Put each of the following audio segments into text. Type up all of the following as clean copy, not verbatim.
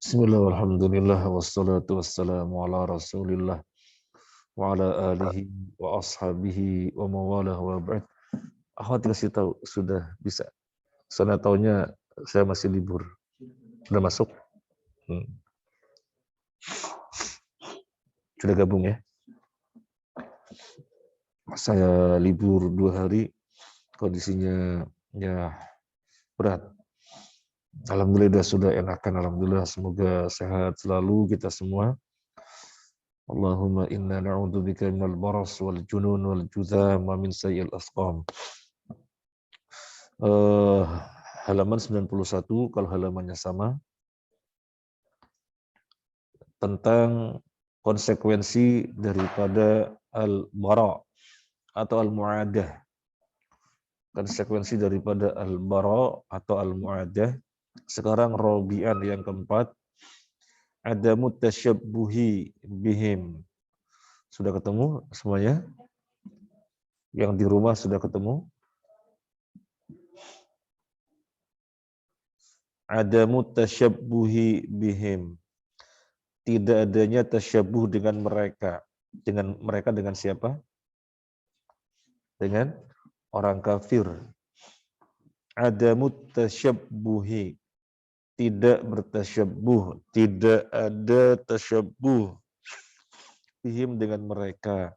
Bismillah, alhamdulillah, wassalatu wassalamu ala rasulillah wa ala alihi wa ashabihi wa mawalah wa ba'd. Akhwat kasih tahu, sudah bisa. Sana taunya saya masih libur. Sudah masuk? Sudah gabung ya? Saya libur 2 hari, kondisinya ya berat. Alhamdulillah sudah enakan, alhamdulillah semoga sehat selalu kita semua. Allahumma inna na'udzubika minal baras wal junun wal judham wa min sayyi'il asqam. Halaman 91 kalau halamannya sama, tentang konsekuensi daripada al-bara atau al-mu'adah. Konsekuensi daripada al-bara atau al-mu'adah. Sekarang robi'an yang keempat, adamu tasyabbuhi bihim. Sudah ketemu semuanya? Yang di rumah sudah ketemu? Adamu tasyabbuhi bihim. Tidak adanya tasyabuh dengan mereka. Dengan siapa? Dengan orang kafir. Adamu tasyabbuhi. Tidak bertasyabuh. Tidak ada tasyabuh bihim dengan mereka.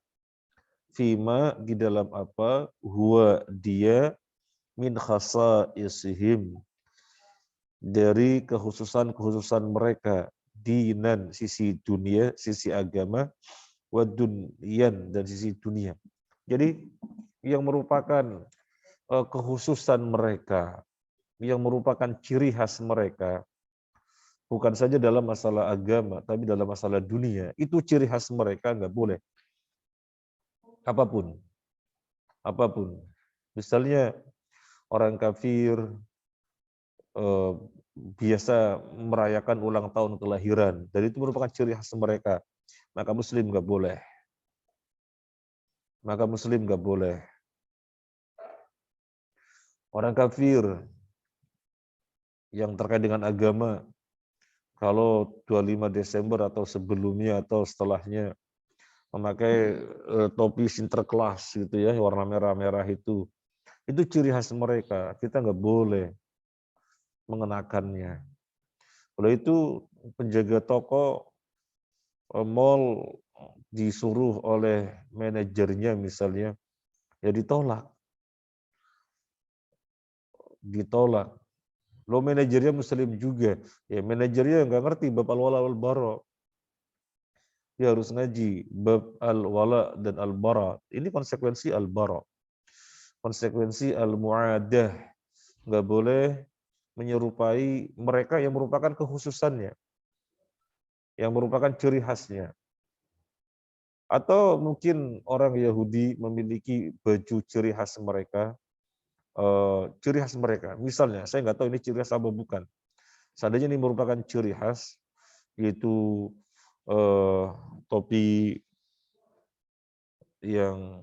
Fima di dalam apa? Huwa dia min khasaisihim. Dari kekhususan-kekhususan mereka. Dinan, sisi dunia, sisi agama, wa dunyan, dan sisi dunia. Jadi yang merupakan kekhususan mereka, yang merupakan ciri khas mereka, bukan saja dalam masalah agama, tapi dalam masalah dunia, itu ciri khas mereka, nggak boleh. Apapun. Misalnya orang kafir biasa merayakan ulang tahun kelahiran, dan itu merupakan ciri khas mereka, maka muslim nggak boleh. Orang kafir yang terkait dengan agama, kalau 25 Desember atau sebelumnya atau setelahnya memakai topi Sinterklas gitu ya, warna merah-merah itu ciri khas mereka, kita nggak boleh mengenakannya. Kalau itu penjaga toko mall disuruh oleh manajernya misalnya, ya ditolak. Lo manajernya muslim juga, ya manajernya nggak ngerti bab al-wala wal bara. Dia harus ngaji bab al-wala dan al-bara. Ini konsekuensi al-bara. Konsekuensi al-mu'adah. Nggak boleh menyerupai mereka yang merupakan kekhususannya, yang merupakan ciri khasnya. Atau mungkin orang Yahudi memiliki baju ciri khas mereka, Misalnya, saya nggak tahu ini ciri khas apa bukan. Seandainya ini merupakan ciri khas, yaitu topi yang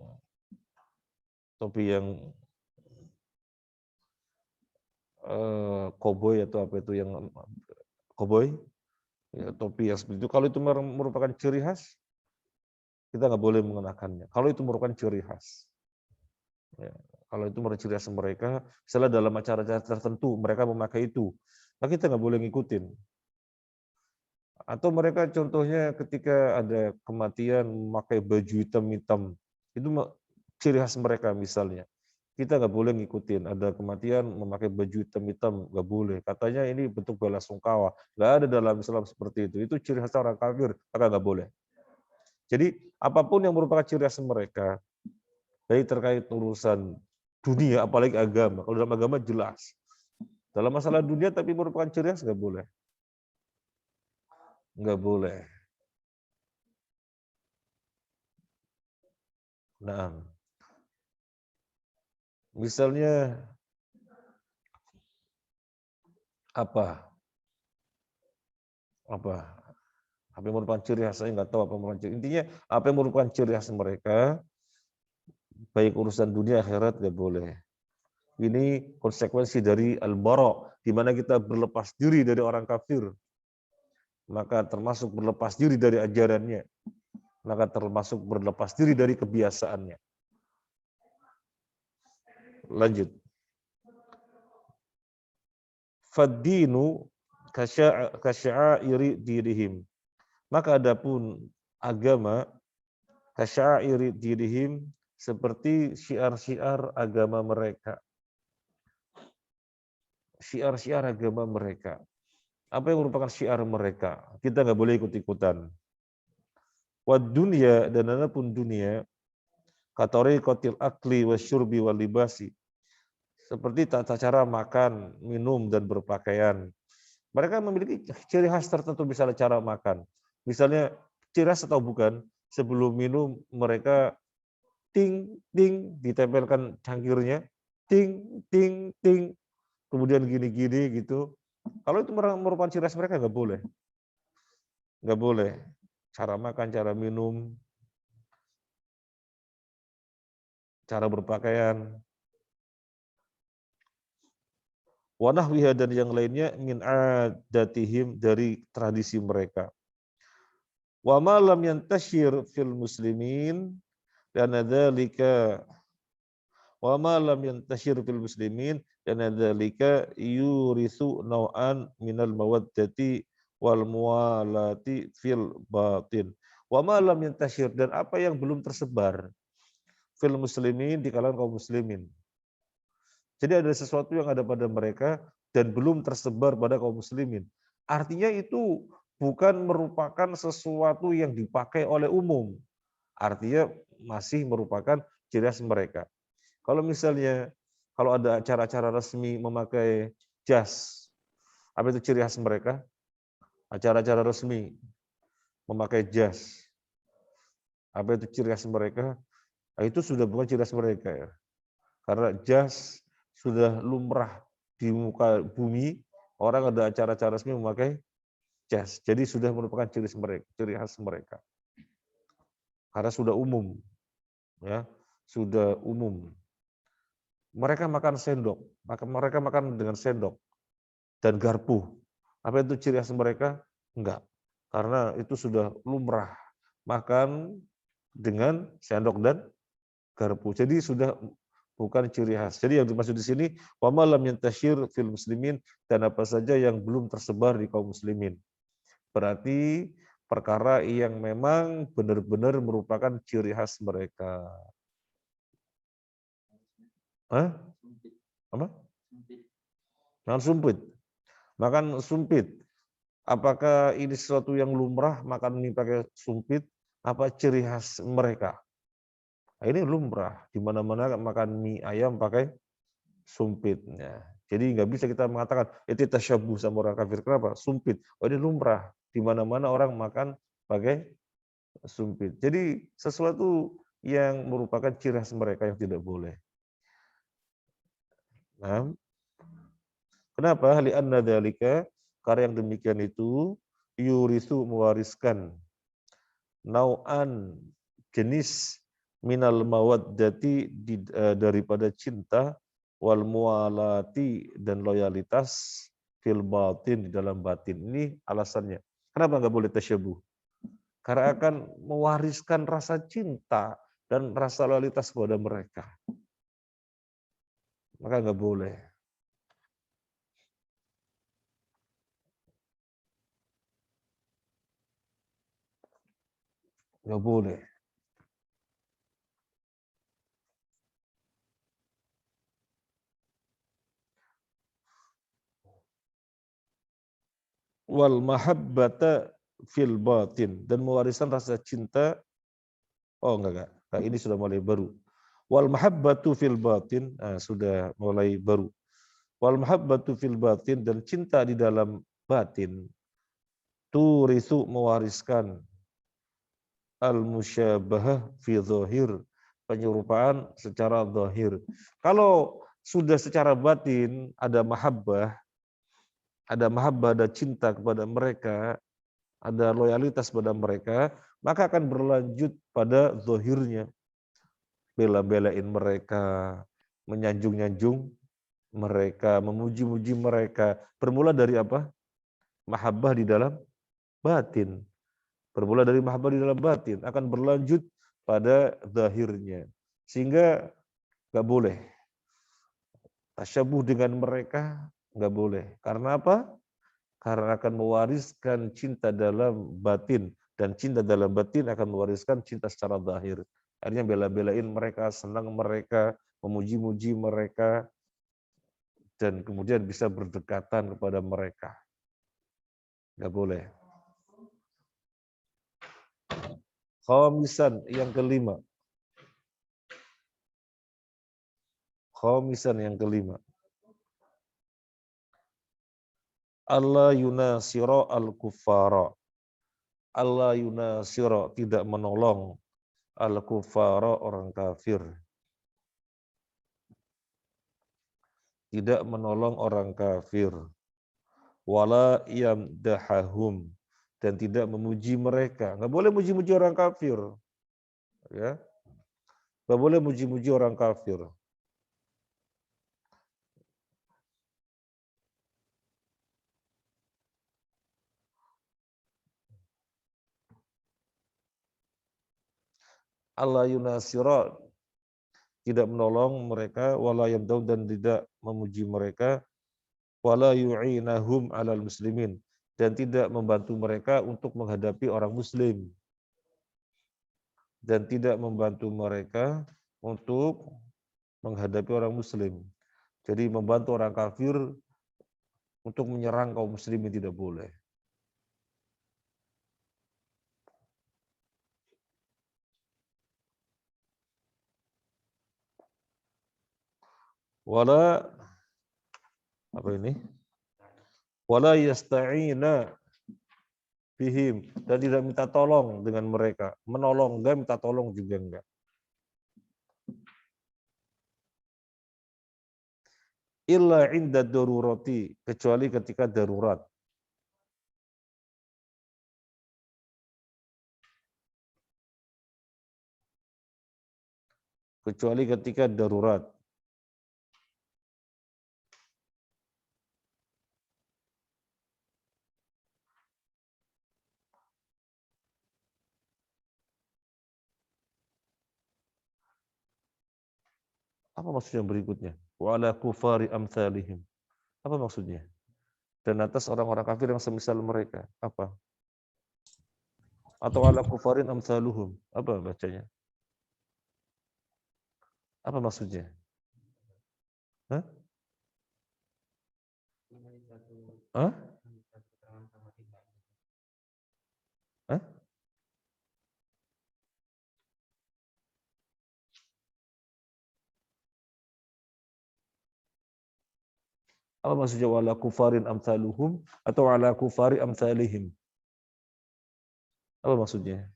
koboi atau apa itu yang koboi, ya, topi yang seperti itu. Kalau itu merupakan ciri khas, kita nggak boleh mengenakannya. Kalau itu merupakan ciri khas, ya, kalau itu merupakan ciri khas mereka, misalnya dalam acara-acara tertentu mereka memakai itu, nah kita nggak boleh ngikutin. Atau mereka contohnya ketika ada kematian memakai baju hitam-hitam, itu ciri khas mereka misalnya. Kita nggak boleh ngikutin, ada kematian memakai baju hitam-hitam, nggak boleh. Katanya ini bentuk bela sungkawa. Nggak ada dalam Islam seperti itu. Itu ciri khas orang kafir, maka nggak boleh. Jadi apapun yang merupakan ciri khas mereka, baik terkait urusan dunia, apalagi agama. Kalau dalam agama jelas. Dalam masalah dunia tapi merupakan ciri khas, nggak boleh. Nggak boleh. Nah, misalnya apa yang merupakan ciri khas, saya nggak tahu apa yang merupakan ciri. Intinya apa yang merupakan ciri khas mereka, baik urusan dunia akhirat nggak boleh. Ini konsekuensi dari al-bara, di mana kita berlepas diri dari orang kafir. maka termasuk berlepas diri dari ajarannya, maka termasuk berlepas diri dari kebiasaannya. Lanjut. Faddinu kasya'iri dirihim. Maka adapun agama kasya'iri dirihim seperti syiar-syiar agama mereka. Syiar-syiar agama mereka. Apa yang merupakan syiar mereka? Kita nggak boleh ikut-ikutan. Wad dunya, dan adapun dunia, katariqatil akli wasyurbi wal libasi. Seperti tata cara makan, minum, dan berpakaian. Mereka memiliki ciri khas tertentu, misalnya cara makan. Misalnya, ciri khas atau bukan, sebelum minum mereka ting, ting, ditempelkan cangkirnya, ting, ting, ting, kemudian gini-gini gitu. Kalau itu merupakan ciri khas mereka, nggak boleh. Nggak boleh. Cara makan, cara minum, cara berpakaian, wa nahwiha, dan yang lainnya, min adatihim, dari tradisi mereka. Wa ma lam yantashir fil muslimin, dan dzalika wa ma lam yantashir fil muslimin, dan dzalika yurithu naw'an minal mawaddati wal muwalati fil batin. Wa ma lam yantashir, dan apa yang belum tersebar fil muslimin, di kalangan kaum muslimin. Jadi ada sesuatu yang ada pada mereka dan belum tersebar pada kaum muslimin. Artinya itu bukan merupakan sesuatu yang dipakai oleh umum. Artinya masih merupakan ciri khas mereka. Kalau misalnya kalau ada acara-acara resmi memakai jas, apa itu ciri khas mereka? Acara-acara resmi memakai jas, apa itu ciri khas mereka? Nah, itu sudah bukan ciri khas mereka ya. Karena jas sudah lumrah di muka bumi, orang ada acara-acara resmi memakai jas. Jadi sudah merupakan ciri khas mereka. Karena sudah umum, ya, sudah umum. Mereka makan sendok, mereka makan dengan sendok dan garpu. Apa itu ciri khas mereka? Enggak. Karena itu sudah lumrah makan dengan sendok dan garpu. Jadi sudah bukan ciri khas. Jadi yang dimaksud di sini, wa ma lam yantashir fil muslimin, dan apa saja yang belum tersebar di kaum muslimin. Berarti perkara yang memang benar-benar merupakan ciri khas mereka. Hah? Apa? Makan sumpit. Makan sumpit. Apakah ini sesuatu yang lumrah makan mie pakai sumpit? Apa ciri khas mereka? Nah, ini lumrah. Di mana-mana makan mie ayam pakai sumpitnya. Jadi nggak bisa kita mengatakan itu tasyabuh sama orang kafir. Kenapa? Sumpit. Oh, ini lumrah. Di mana-mana orang makan pakai sumpit. Jadi sesuatu yang merupakan ciri khas mereka yang tidak boleh. Nah, kenapa? Li'anna dzalika, karena yang demikian itu yurisu, mewariskan, nau'an, jenis, minal mawaddati, daripada cinta, wal mualati, dan loyalitas, fil batin, di dalam batin. Ini alasannya. Kenapa nggak boleh tasyabuh? Karena akan mewariskan rasa cinta dan rasa loyalitas kepada mereka. Maka nggak boleh. Nggak boleh. Wal mahabbata fil batin, dan mewariskan rasa cinta. Oh enggak. Nah, ini sudah mulai baru. Wal mahabbatu fil batin, sudah mulai baru. Wal mahabbatu fil batin, dan cinta di dalam batin. Turisu, mewariskan, al musyabahah fi dhahir, penyerupaan secara zahir. Kalau sudah secara batin ada mahabbah, ada cinta kepada mereka, ada loyalitas pada mereka, maka akan berlanjut pada zahirnya. Bela-belain mereka, menyanjung-nyanjung mereka, memuji-muji mereka. Bermula dari apa? Mahabbah di dalam batin. Bermula dari mahabbah di dalam batin, akan berlanjut pada zahirnya. Sehingga nggak boleh tasyabuh dengan mereka, nggak boleh. Karena apa? Karena akan mewariskan cinta dalam batin, dan cinta dalam batin akan mewariskan cinta secara zahir. Akhirnya bela-belain mereka, senang mereka, memuji-muji mereka, dan kemudian bisa berdekatan kepada mereka. Nggak boleh. Khamisan, yang kelima. Khamisan, yang kelima. Allah yunasira al-kuffara. Allah yunasira, tidak menolong al-kuffara, orang kafir. Tidak menolong orang kafir. Wala yamdahahum, dan tidak memuji mereka. Nggak boleh muji-muji orang kafir. Ya. Nggak boleh muji-muji orang kafir. Allah yunasira, tidak menolong mereka, wala yamdahu, dan tidak memuji mereka, wala yu'inahum alal muslimin, dan tidak membantu mereka untuk menghadapi orang muslim, dan tidak membantu mereka untuk menghadapi orang muslim. Jadi membantu orang kafir untuk menyerang kaum muslimin tidak boleh. Wala, apa ini? Wala yasta'ina bihim, dan tidak minta tolong dengan mereka. Menolong enggak, minta tolong juga enggak. Illa inda darurati, kecuali ketika darurat. Kecuali ketika darurat. Apa maksudnya berikutnya? Wa ala kufari amsalihim. Apa maksudnya? Dan atas orang-orang kafir yang semisal mereka. Apa? Atau ala kufarin amsaluhum. Apa bacanya? Apa maksudnya? Hah? Hah? Hah? Apa maksudnya wala kufarin amsaluhum atau ala kufari amsalihim? Apa maksudnya?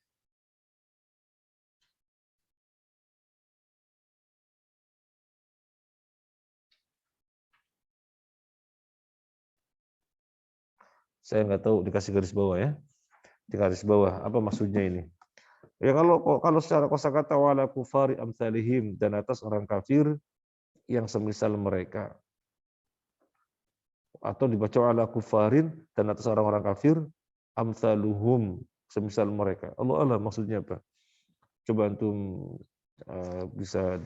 Saya nggak tahu, dikasih garis bawah ya. Di garis bawah, apa maksudnya ini? Ya kalau secara kosakata wala kufari amsalihim, dan atas orang kafir yang semisal mereka. Atau dibaca ala kufarin, dan atas orang-orang kafir amsaluhum, semisal mereka. Allah maksudnya apa? Coba antum bisa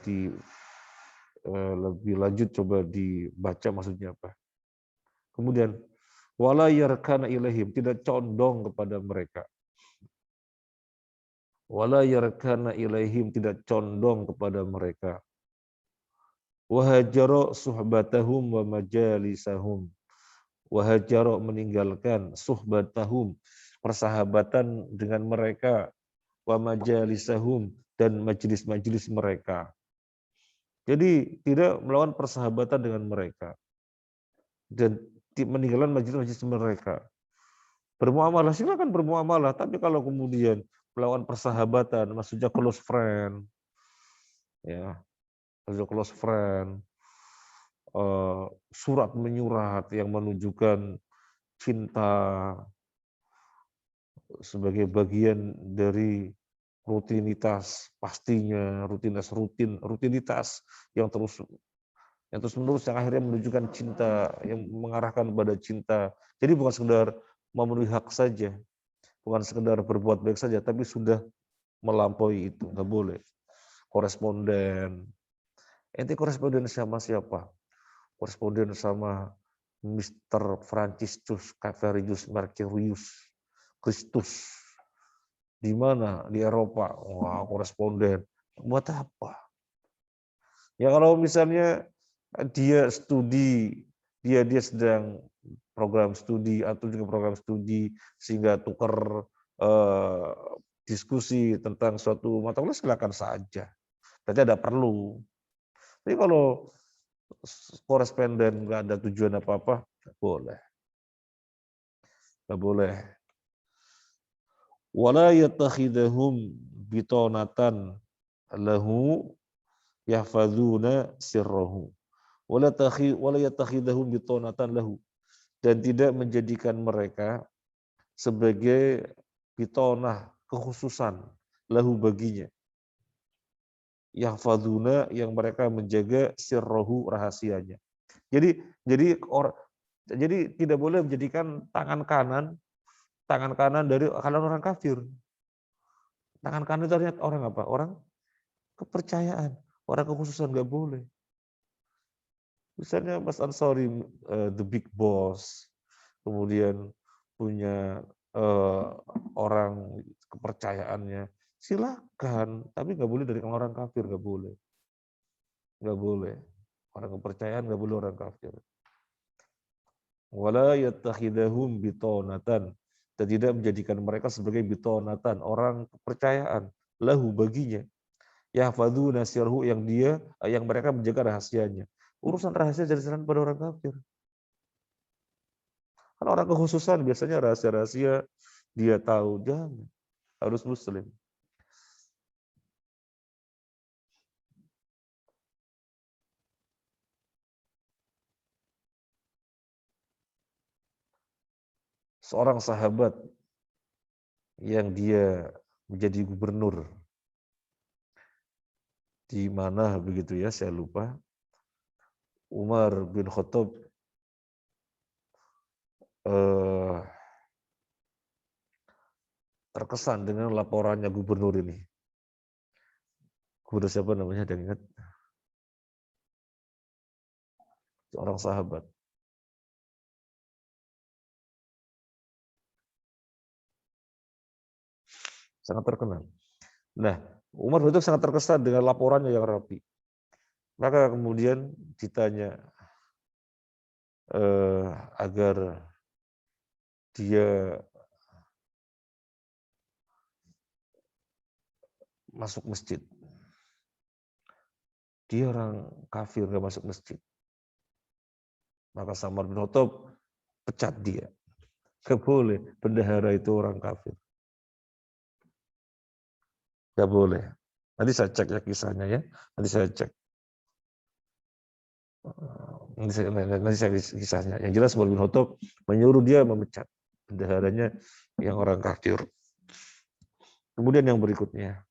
lebih lanjut, coba dibaca maksudnya apa. Kemudian wala yarkana ilaihim, tidak condong kepada mereka. Wala yarkana ilaihim, tidak condong kepada mereka. Wahajara suhbatahum wa majalisahum. Wahajara, meninggalkan, suhbatahum, persahabatan dengan mereka, wa majalisahum, dan majelis-majelis mereka. Jadi tidak melawan persahabatan dengan mereka dan meninggalkan majelis-majelis mereka. Bermuamalah, silakan bermuamalah, tapi kalau kemudian melawan persahabatan, maksudnya close friend, ya, maksudnya close friend, surat menyurat yang menunjukkan cinta sebagai bagian dari rutinitas, pastinya rutinitas yang terus menerus, yang akhirnya menunjukkan cinta, yang mengarahkan pada cinta. Jadi bukan sekedar memenuhi hak saja, bukan sekedar berbuat baik saja, tapi sudah melampaui itu, nggak boleh. Koresponden, ente koresponden sama siapa? Koresponden sama Mr. Franciscus Caverius Mercurius Christus. Di mana? Di Eropa. Wah, koresponden. Buat apa? Ya kalau misalnya dia studi, dia sedang program studi atau juga program studi sehingga tukar eh, diskusi tentang suatu mata kuliah, silakan saja. Berarti ada perlu. Tapi kalau koresponden nggak ada tujuan apa-apa, nggak boleh. Nggak boleh. Wala yattakhidahum bitonatan lahu yahfadzuna sirrahu. Wala yattakhidahum bitonatan lahu. Dan tidak menjadikan mereka sebagai bitonah, kekhususan lahu baginya. Yahfadzuna, yang mereka menjaga sirrahu, rahasianya. Jadi tidak boleh menjadikan tangan kanan dari orang kafir. Tangan kanan itu artinya orang apa? Orang kepercayaan, orang kekhususan, nggak boleh. Misalnya Mas Ansori, the big boss, kemudian punya orang kepercayaannya, silakan, tapi nggak boleh dari orang kafir, nggak boleh. Nggak boleh. Orang kepercayaan nggak boleh orang kafir. Wala yattakhidahum bitonatan, dan tidak menjadikan mereka sebagai bitonatan, orang kepercayaan, lahu baginya. Yahfadzuna sirrahu, yang mereka menjaga rahasianya. Urusan rahasia jadi serahkan pada orang kafir. Kan orang kekhususan biasanya rahasia-rahasia dia tahu, jangan, harus muslim. Seorang sahabat yang dia menjadi gubernur di mana begitu ya, saya lupa. Umar bin Khattab terkesan dengan laporannya gubernur ini. Gubernur siapa namanya, ada ingat? Seorang sahabat. Sangat terkenal. Nah, Umar bin Khattab sangat terkesan dengan laporannya yang rapi. Maka kemudian ditanya agar dia masuk masjid. Dia orang kafir, nggak masuk masjid. Maka Umar bin Khattab pecat dia. Nggak boleh, bendahara itu orang kafir. Nggak boleh. Nanti saya cek ya kisahnya ya. Nanti saya cek. Nanti saya kisahnya. Yang jelas Umar bin Khattab menyuruh dia memecat bendaharanya yang orang kafir. Kemudian yang berikutnya.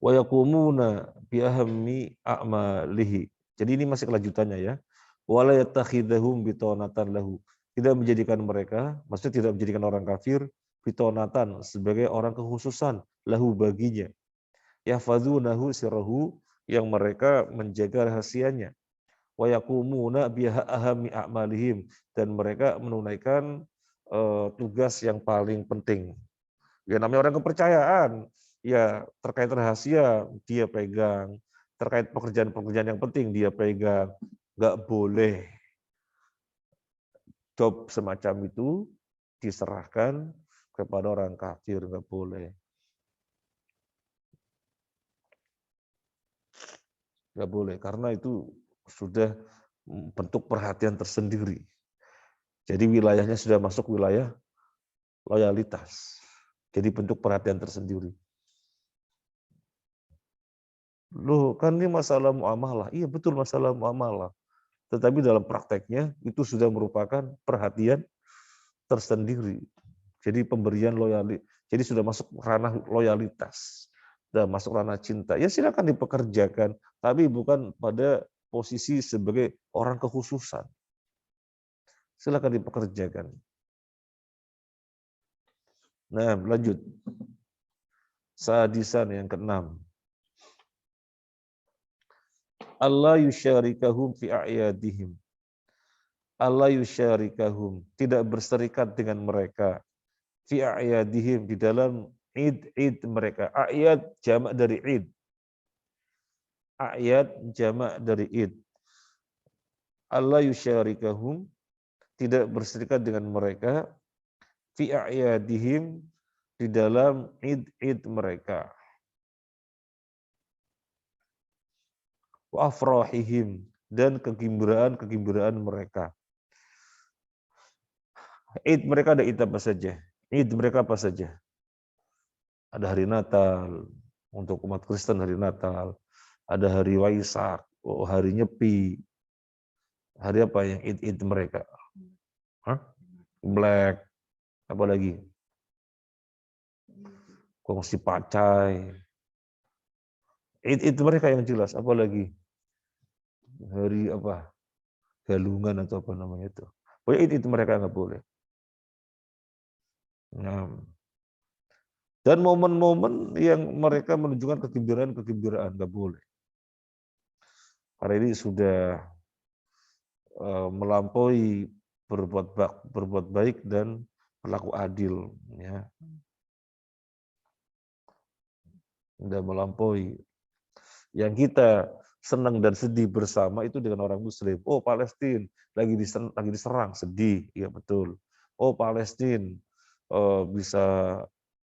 Wa yaqumuna bi ahammi a'malihi. Jadi ini masih kelanjutannya ya. Wala yattakhidhahum bitonatan lahu. Tidak menjadikan mereka, maksudnya tidak menjadikan orang kafir bitonatan, sebagai orang kekhususan lahu baginya. Yahfadzunahu sirrahu, yang mereka menjaga rahasianya. Wa yaqumuna bi ahammi a'malihim, dan mereka menunaikan tugas yang paling penting. Ya namanya orang kepercayaan, ya terkait rahasia dia pegang, terkait pekerjaan-pekerjaan yang penting dia pegang. Nggak boleh job semacam itu diserahkan kepada orang kafir, nggak boleh. Nggak boleh, karena itu sudah bentuk perhatian tersendiri. Jadi wilayahnya sudah masuk wilayah loyalitas. Jadi bentuk perhatian tersendiri. Loh, kan ini masalah muamalah. Iya betul, masalah muamalah. Tetapi dalam prakteknya itu sudah merupakan perhatian tersendiri. Jadi pemberian loyalitas. Jadi sudah masuk ranah loyalitas. Sudah masuk ranah cinta. Ya silakan dipekerjakan, tapi bukan pada posisi sebagai orang kekhususan. Silakan dipekerjakan. Nah, lanjut. Sadisan yang keenam. Allah yusyarikahum fi a'yadihim. Allah yusyarikahum, tidak berserikat dengan mereka fi a'yadihim, di dalam id mereka. A'yad jamak dari id. A'yad jamak dari id. Allah yusyarikahum, tidak berserikat dengan mereka fi a'yadihim, di dalam id mereka. Wa afrahihim, dan kegembiraan mereka. Id mereka ada id apa saja? Id mereka apa saja? Ada hari Natal, untuk umat Kristen hari Natal. Ada hari Waisak, hari Nyepi. Hari apa yang id mereka? Hah? Black, apa lagi? Kongsi Pacai. Id mereka yang jelas, apa lagi? Hari apa? Galungan atau apa namanya itu. Pokoknya id mereka nggak boleh. Nah, dan momen-momen yang mereka menunjukkan kegembiraan nggak boleh. Karena ini sudah melampaui berbuat baik dan berlaku adil, ya. Sudah melampaui. Yang kita senang dan sedih bersama itu dengan orang Muslim. Oh, Palestina lagi diserang, sedih, ya betul. Oh, Palestina bisa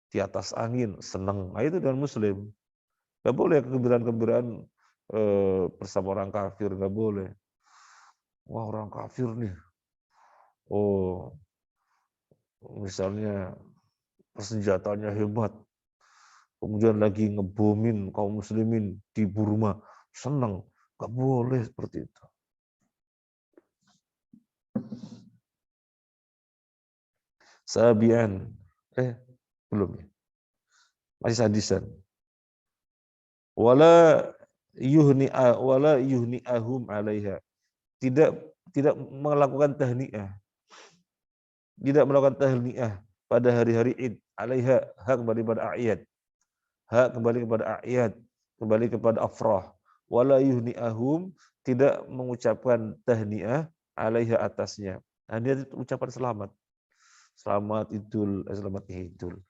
di atas angin, senang. Nah, itu dengan Muslim. Nggak boleh kegembiraan bersama orang kafir, nggak boleh. Wah, orang kafir nih. Oh, misalnya persenjataannya hebat. Kemudian lagi ngebomin kaum muslimin di Burma. Senang. Nggak boleh seperti itu. Sabian. Belum ya. Masih sadisan. Wala yuhni'ahum 'alaiha. Tidak melakukan tahniah. Tidak melakukan tahniah pada hari-hari Id. 'Alaiha, hak kembali pada a'yad. Hak kembali kepada a'yad, kembali kepada afrah. Wala yuhni'ahum, tidak mengucapkan tahniah 'alaiha, atasnya. Tahniah itu ucapan selamat. Selamat Idul, selamat Idul.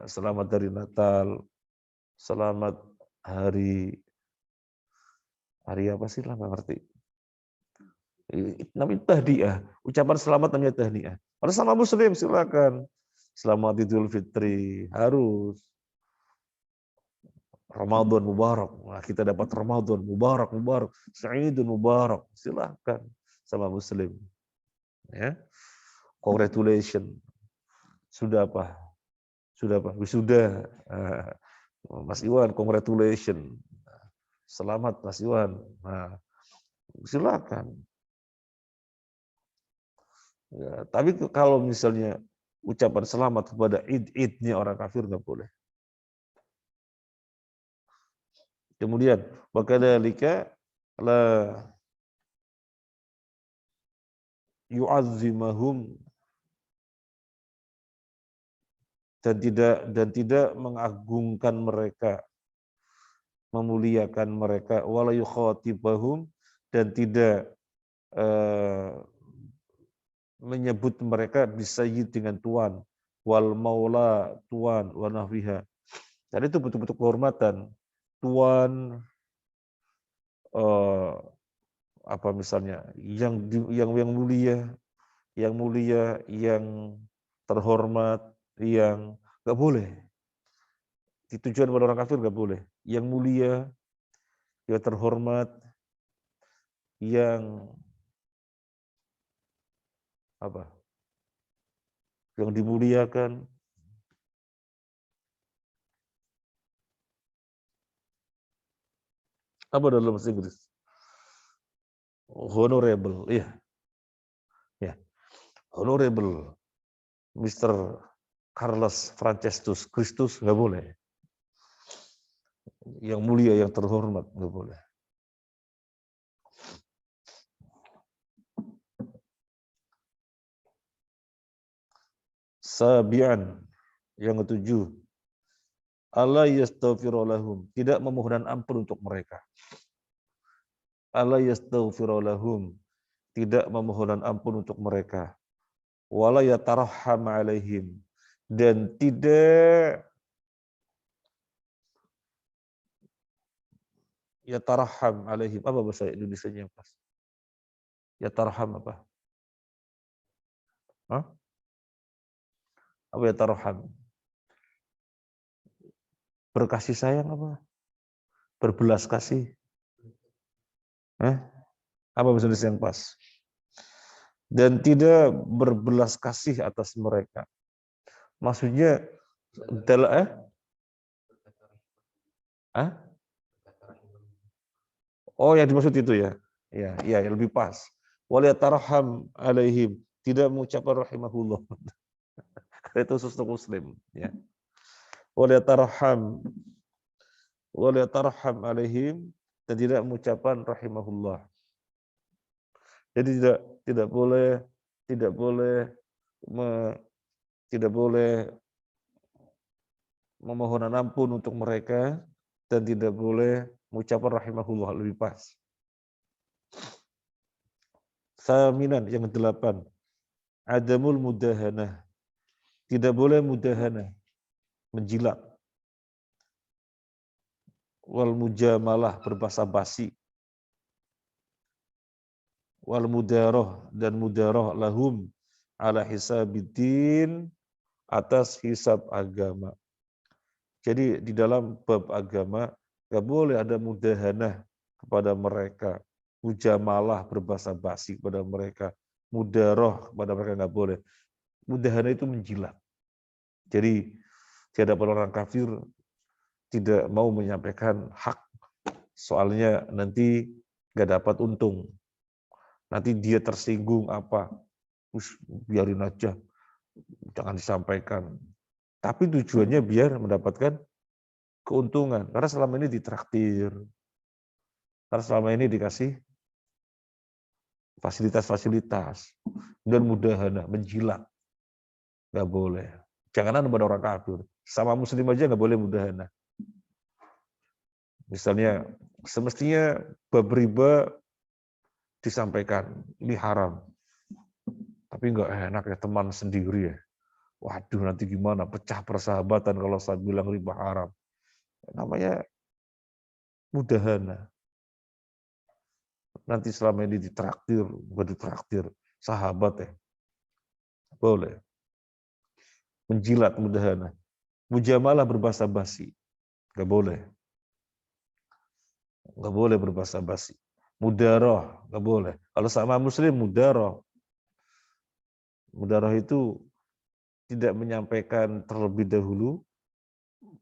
Selamat hari Natal, selamat hari apa sih lah, nggak ngerti. Namanya tahniah, ucapan selamat namanya tahniah. Kalau sama Muslim silakan. Selamat Idul Fitri, harus. Ramadan Mubarak. Nah, kita dapat Ramadan Mubarak, Sa'idun Mubarak. Silakan sama Muslim. Ya. Congratulations. Sudah apa? Wisuda. Mas Iwan, congratulations. Selamat Mas Iwan. Nah, silakan. Ya, tapi kalau misalnya ucapan selamat kepada id-idnya orang kafir nggak boleh. Kemudian, wakadzalika la yu'azzimahum, dan tidak mengagungkan mereka, memuliakan mereka, wala yukhatibahum, dan tidak menyebut mereka bisayyid, dengan tuan, wal maula, tuan, wa nahwiha. Dan itu betul-betul kehormatan. Tuan, apa misalnya, yang mulia, yang terhormat, yang nggak boleh. Ditujuan pada orang kafir nggak boleh. Yang mulia, yang terhormat, yang apa? Yang dimuliakan. Apa dalam bahasa Inggris? Honorable, iya. Ya. Honorable Mr. Carlos Francescus Christus nggak boleh. Yang mulia, yang terhormat nggak boleh. Sabian, Yang ketujuh, Allah yastaghfiru lahum, tidak memohon ampun untuk mereka. Allah yastaghfiru lahum, tidak memohon ampun untuk mereka. Wala yatarahham alaihim, dan tidak yatarahham alaihim. Apa bahasa Indonesianya yang pas? Yatarham apa? Hah? Apa yatarham? Berkasih sayang apa? Berbelas kasih? Hah? Apa bahasa Indonesia yang pas? Dan tidak berbelas kasih atas mereka. Maksudnya adalah Oh, yang dimaksud itu ya. Ya, yang lebih pas. Wal yatarham alaihim, tidak mengucapkan rahimahullah. Itu khusus Muslim, ya. Wal yatarham alaihim, dan tidak mengucapkan rahimahullah. Jadi tidak boleh tidak boleh tidak boleh memohon ampun untuk mereka, dan tidak boleh mengucapkan rahimahullah, lebih pas. Saminan, yang ke-8, adamul mudahanah, tidak boleh mudahanah, menjilat. Wal mujamalah, berbahasa basi. Wal mudaroh, dan mudaroh lahum ala hisabiddin, atas hisab agama. Jadi di dalam bab agama nggak boleh ada mudahanah kepada mereka, mujamalah, berbahasa basi kepada mereka, mudaroh kepada mereka, nggak boleh. Mudahanah itu menjilat. Jadi di hadapan orang kafir tidak mau menyampaikan hak, soalnya nanti nggak dapat untung, nanti dia tersinggung apa, biarin aja, jangan disampaikan. Tapi tujuannya biar mendapatkan keuntungan, karena selama ini ditraktir, karena selama ini dikasih fasilitas-fasilitas, dan mudahana, menjilat, nggak boleh. Janganlah kepada orang kafir, sama muslim aja nggak boleh mudahana. Misalnya, semestinya bab riba disampaikan, ini haram. Tapi nggak enak ya, teman sendiri ya. Waduh, nanti gimana, pecah persahabatan kalau saya bilang riba haram. Namanya mudahana. Nanti selama ini ditraktir, bukan ditraktir, sahabat ya. Boleh. Menjilat mudahana. Mujamalah, berbahasa basi. Nggak boleh. Nggak boleh berbahasa basi. Mudaroh, nggak boleh. Kalau sama muslim, mudaroh. Mudaroh itu tidak menyampaikan terlebih dahulu,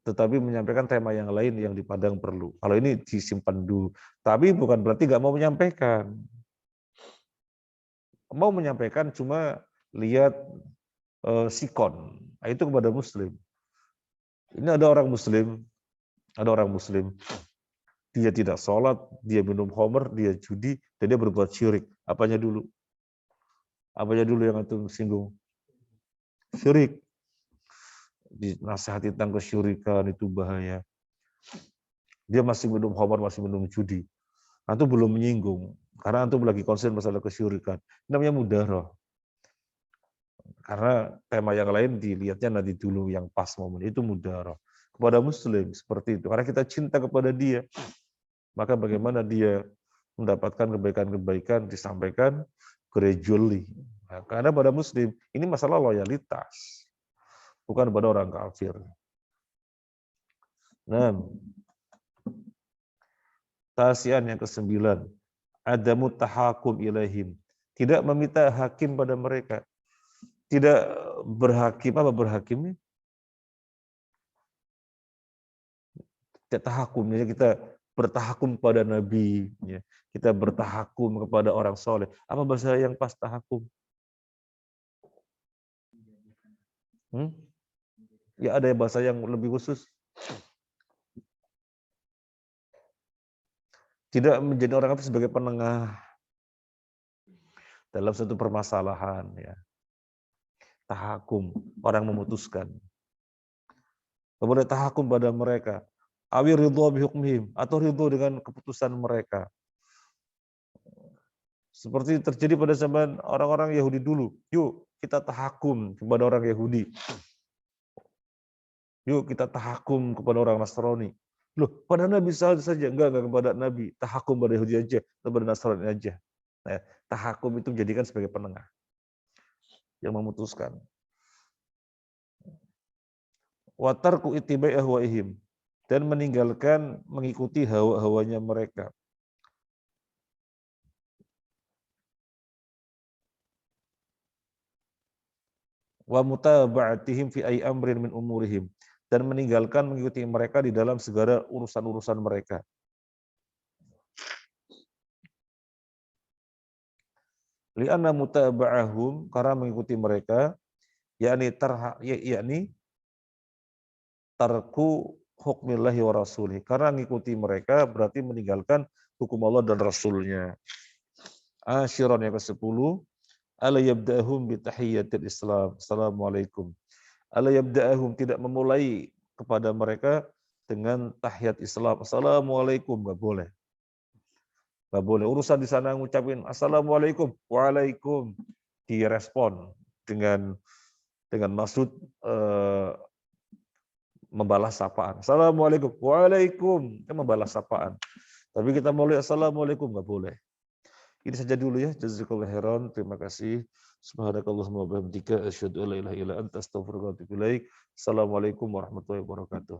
tetapi menyampaikan tema yang lain yang dipandang perlu. Kalau ini disimpan dulu. Tapi bukan berarti nggak mau menyampaikan. Mau menyampaikan cuma lihat sikon. Nah, itu kepada muslim. Ini ada orang muslim, dia tidak sholat, dia minum khamr, dia judi, dan dia berbuat syirik. Apanya dulu? Apanya dulu yang antum singgung? Syirik. Dinasihati tentang kesyirikan itu bahaya. Dia masih minum khamr, masih minum judi. Antum belum menyinggung, karena antum lagi konsen masalah kesyirikan. Namanya mudaroh. Karena tema yang lain dilihatnya nanti dulu yang pas momen itu mudaroh. Kepada muslim seperti itu. Karena kita cinta kepada dia, maka bagaimana dia mendapatkan kebaikan-kebaikan disampaikan gradually. Nah, karena pada muslim ini masalah loyalitas, bukan pada orang kafir. Nah, tasian yang ke-9, adamu tahakum ilaihim, tidak meminta hakim pada mereka, tidak berhakim. Apa berhakim? Tidak tahakum, jadi kita bertahakum pada Nabi, ya. Kita bertahakum kepada orang soleh. Apa bahasa yang pas tahakum? Ya ada bahasa yang lebih khusus. Tidak menjadi orang itu sebagai penengah dalam satu permasalahan, ya. Tahakum, orang memutuskan. Nggak boleh tahakum pada mereka. Awir ridho bihukmihim, atau ridho dengan keputusan mereka. Seperti terjadi pada zaman orang-orang Yahudi dulu. Yuk kita tahakum kepada orang Yahudi. Yuk kita tahakum kepada orang Nasrani. Loh, pada Nabi saja. Enggak kepada Nabi. Tahakum pada Yahudi aja, kepada Nasrani aja. Nah, tahakum itu dijadikan sebagai penengah yang memutuskan. Watarku ittiba'i ahwaihim, dan meninggalkan mengikuti hawa-hawanya mereka. Wa mutaba'atihim fi ayyi amrin min umurihim, dan meninggalkan mengikuti mereka di dalam segala urusan-urusan mereka. Li'anna mutaba'ahum, karena mengikuti mereka, yakni tarku hukmillahi wa rasulih. Karena mengikuti mereka berarti meninggalkan hukum Allah dan Rasulnya. Asyiran yang ke-10, ala yabda'ahum bitahiyyatil Islam. Assalamualaikum. Ala yabda'ahum, tidak memulai kepada mereka dengan tahiyat Islam. Assalamualaikum, enggak boleh. Enggak boleh. Urusan di sana ngucapin Assalamualaikum, waalaikum, direspon dengan maksud membalas sapaan. Assalamualaikum, waalaikum, itu membalas sapaan. Tapi kita mulai Assalamualaikum, enggak boleh. Ini saja dulu ya. Jazakallahu khairan. Terima kasih. Subhanakallahumma wa bihamdika asyhadu an la ilaha illa anta astaghfiruka wa atubu ilaik. Assalamualaikum warahmatullahi wabarakatuh.